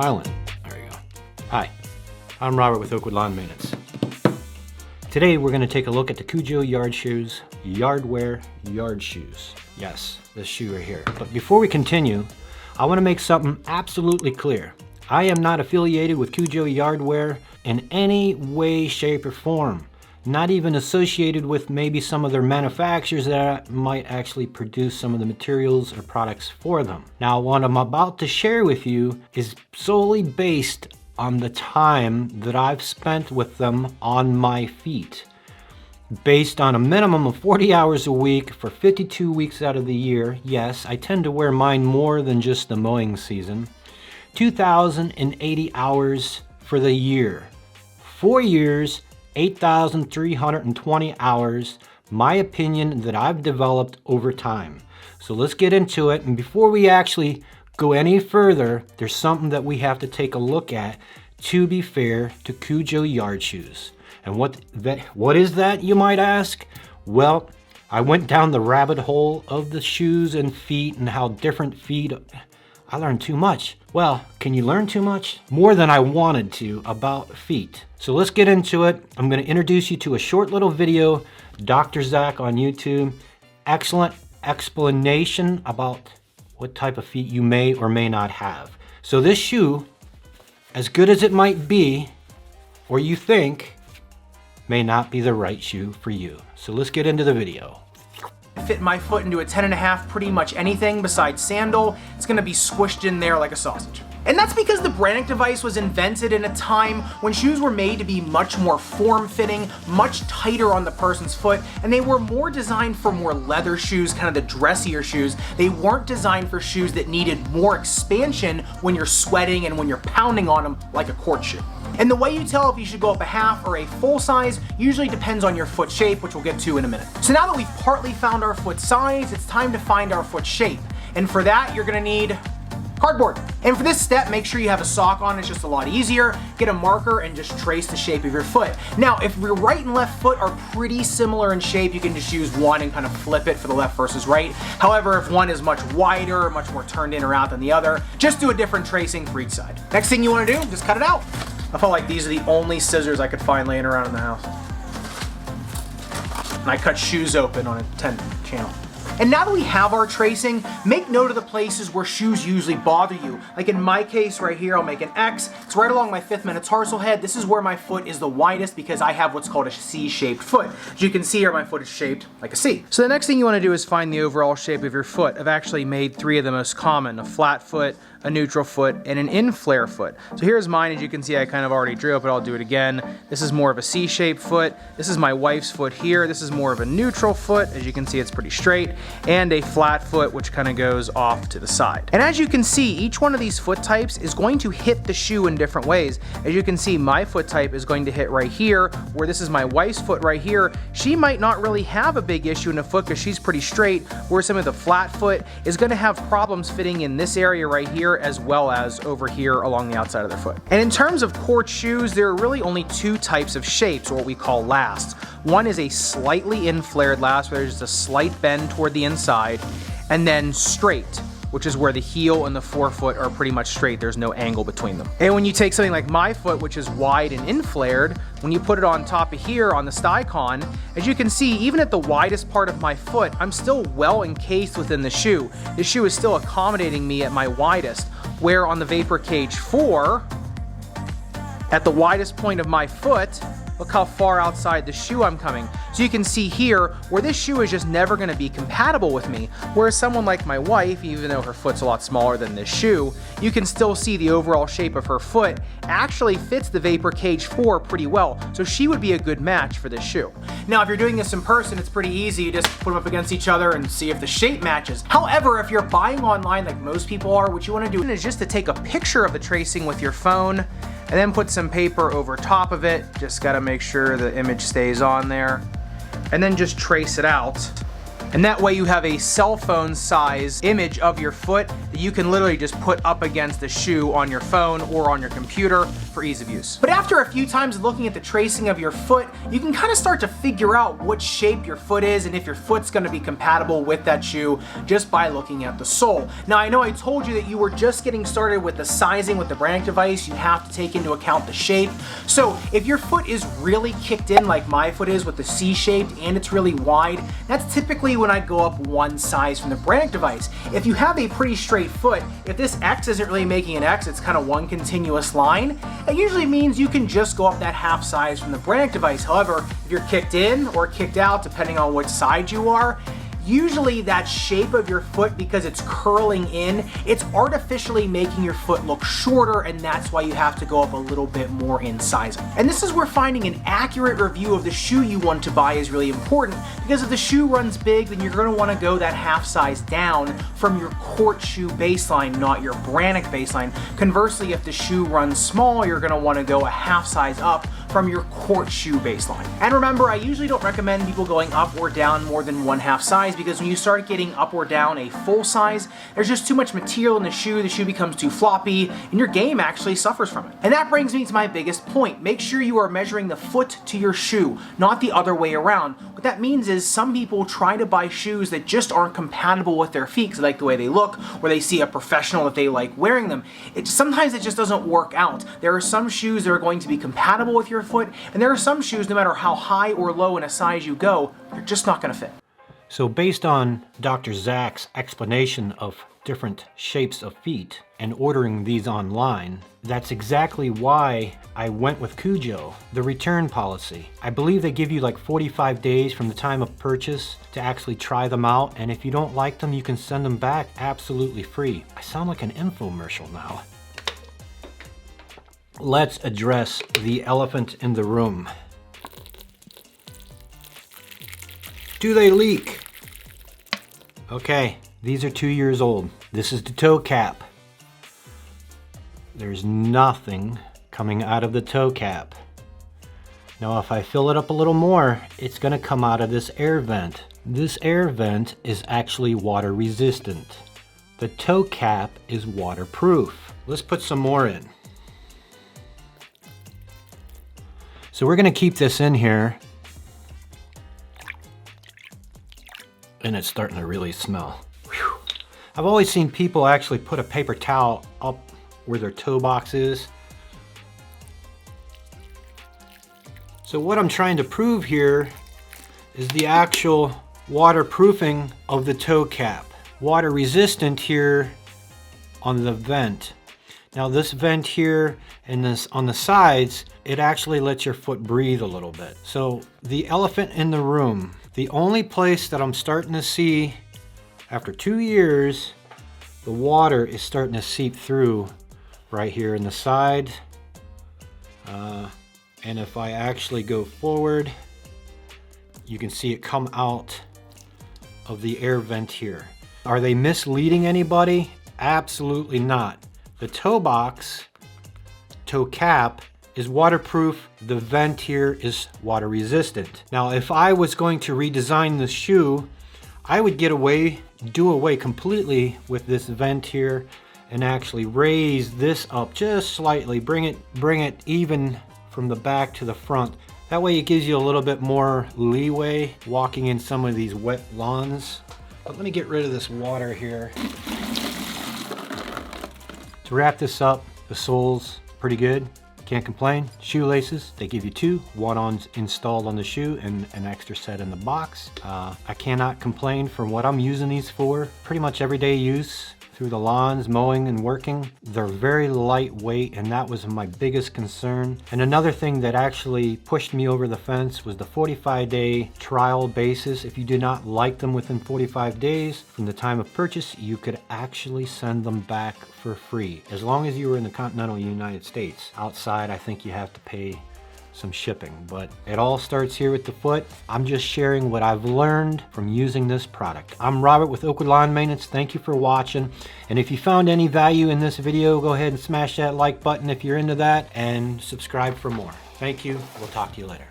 silent. There you go. Hi, I'm Robert with Oakwood Lawn Maintenance. Today we're going to take a look at the KUJO yard shoes, yardwear yard shoes. Yes, this shoe right here. But before we continue, I want to make something absolutely clear. I am not affiliated with KUJO Yardwear in any way, shape, or form. Not even associated with maybe some of their manufacturers that might actually produce some of the materials or products for them. Now, what I'm about to share with you is solely based on the time that I've spent with them on my feet. Based on a minimum of 40 hours a week for 52 weeks out of the year. Yes, I tend to wear mine more than just the mowing season. 2,080 hours for the year. 4 years, 8,320 hours, my opinion that I've developed over time. So let's get into it. And before we actually go any further, there's something that we have to take a look at to be fair to KUJO yard shoes. And what is that, you might ask? Well, I went down the rabbit hole of the shoes and feet and how different feet. I learned too much. Well, can you learn too much? More than I wanted to about feet. So let's get into it. I'm going to introduce you to a short little video, Dr. Zach on YouTube. Excellent explanation about what type of feet you may or may not have. So this shoe, as good as it might be, or you think, may not be the right shoe for you. So let's get into the video. Fit my foot into a 10.5 pretty much anything besides sandal. It's gonna be squished in there like a sausage. And that's because the Brannock device was invented in a time when shoes were made to be much more form-fitting, much tighter on the person's foot, and they were more designed for more leather shoes, kind of the dressier shoes. They weren't designed for shoes that needed more expansion when you're sweating and when you're pounding on them like a court shoe. And the way you tell if you should go up a half or a full size usually depends on your foot shape, which we'll get to in a minute. So now that we've partly found our foot size, it's time to find our foot shape. And for that, you're gonna need cardboard. And for this step, make sure you have a sock on. It's just a lot easier. Get a marker and just trace the shape of your foot. Now, if your right and left foot are pretty similar in shape, you can just use one and kind of flip it for the left versus right. However, if one is much wider, much more turned in or out than the other, just do a different tracing for each side. Next thing you want to do, just cut it out. I felt like these are the only scissors I could find laying around in the house. And I cut shoes open on a 10 channel. And now that we have our tracing, make note of the places where shoes usually bother you. Like in my case right here, I'll make an X. It's right along my 5th metatarsal head. This is where my foot is the widest because I have what's called a C-shaped foot. As you can see here, my foot is shaped like a C. So the next thing you want to do is find the overall shape of your foot. I've actually made 3 of the most common: a flat foot, a neutral foot, and an in-flare foot. So here's mine. As you can see, I kind of already drew it, but I'll do it again. This is more of a C-shaped foot. This is my wife's foot here. This is more of a neutral foot. As you can see, it's pretty straight. And a flat foot, which kind of goes off to the side. And as you can see, each one of these foot types is going to hit the shoe in different ways. As you can see, my foot type is going to hit right here, where this is my wife's foot right here. She might not really have a big issue in the foot because she's pretty straight, where some of the flat foot is going to have problems fitting in this area right here, as well as over here along the outside of their foot. And in terms of court shoes, there are really only 2 types of shapes, or what we call lasts. One is a slightly in-flared last, where there's just a slight bend toward the inside, and then straight, which is where the heel and the forefoot are pretty much straight. There's no angle between them. And when you take something like my foot, which is wide and in-flared, when you put it on top of here on the Sticon, as you can see, even at the widest part of my foot, I'm still well encased within the shoe. The shoe is still accommodating me at my widest, where on the Vapor Cage 4, at the widest point of my foot, look how far outside the shoe I'm coming. So you can see here where this shoe is just never gonna be compatible with me. Whereas someone like my wife, even though her foot's a lot smaller than this shoe, you can still see the overall shape of her foot actually fits the Vapor Cage 4 pretty well. So she would be a good match for this shoe. Now, if you're doing this in person, it's pretty easy. You just put them up against each other and see if the shape matches. However, if you're buying online like most people are, what you wanna do is just to take a picture of the tracing with your phone and then put some paper over top of it. Just gotta make sure the image stays on there. And then just trace it out And that way you have a cell phone size image of your foot that you can literally just put up against the shoe on your phone or on your computer for ease of use. But after a few times of looking at the tracing of your foot, you can kind of start to figure out what shape your foot is and if your foot's going to be compatible with that shoe just by looking at the sole. Now I know I told you that you were just getting started with the sizing with the Brannock device. You have to take into account the shape. So if your foot is really kicked in like my foot is with the C-shaped and it's really wide, that's typically when I go up one size from the Brannock device. If you have a pretty straight foot, if this X isn't really making an X, it's kind of one continuous line, it usually means you can just go up that half size from the Brannock device. However, if you're kicked in or kicked out, depending on which side you are, usually that shape of your foot, because it's curling in, it's artificially making your foot look shorter, and that's why you have to go up a little bit more in sizing. And this is where finding an accurate review of the shoe you want to buy is really important, because if the shoe runs big, then you're going to want to go that half size down from your court shoe baseline, not your Brannock baseline. Conversely, if the shoe runs small, you're going to want to go a half size up from your court shoe baseline. And remember, I usually don't recommend people going up or down more than one half size, because when you start getting up or down a full size, there's just too much material in the shoe becomes too floppy, and your game actually suffers from it. And that brings me to my biggest point. Make sure you are measuring the foot to your shoe, not the other way around. What that means is some people try to buy shoes that just aren't compatible with their feet because they like the way they look, or they see a professional that they like wearing them. Sometimes it just doesn't work out. There are some shoes that are going to be compatible with your foot, and there are some shoes, no matter how high or low in a size you go, they're just not going to fit. So based on Dr. Zach's explanation of different shapes of feet and ordering these online, that's exactly why I went with KUJO, the return policy. I believe they give you like 45 days from the time of purchase to actually try them out, and if you don't like them, you can send them back absolutely free. I sound like an infomercial now. Let's address the elephant in the room. Do they leak? Okay, these are 2 years old. This is the toe cap. There's nothing coming out of the toe cap. Now if I fill it up a little more, it's gonna come out of this air vent. This air vent is actually water resistant. The toe cap is waterproof. Let's put some more in. So we're gonna keep this in here, and it's starting to really smell. Whew. I've always seen people actually put a paper towel up where their toe box is. So what I'm trying to prove here is the actual waterproofing of the toe cap. Water resistant here on the vent. Now this vent here and this on the sides, it actually lets your foot breathe a little bit. So the elephant in the room, the only place that I'm starting to see after 2 years, the water is starting to seep through right here in the side. And if I actually go forward, you can see it come out of the air vent here. Are they misleading anybody? Absolutely not. The toe box, toe cap, is waterproof. The vent here is water resistant. Now, if I was going to redesign this shoe, I would do away completely with this vent here and actually raise this up just slightly, bring it even from the back to the front. That way it gives you a little bit more leeway walking in some of these wet lawns. But let me get rid of this water here. To wrap this up, the sole's pretty good. Can't complain. Shoelaces, they give you 2. One installed on the shoe and an extra set in the box. I cannot complain from what I'm using these for. Pretty much everyday use through the lawns, mowing and working. They're very lightweight, and that was my biggest concern. And another thing that actually pushed me over the fence was the 45-day trial basis. If you did not like them within 45 days from the time of purchase, you could actually send them back for free, as long as you were in the continental United States. Outside, I think you have to pay some shipping, but it all starts here with the foot. I'm just sharing what I've learned from using this product. I'm Robert with Oakwood Lawn Maintenance. Thank you for watching. And if you found any value in this video, go ahead and smash that like button if you're into that, and subscribe for more. Thank you. We'll talk to you later.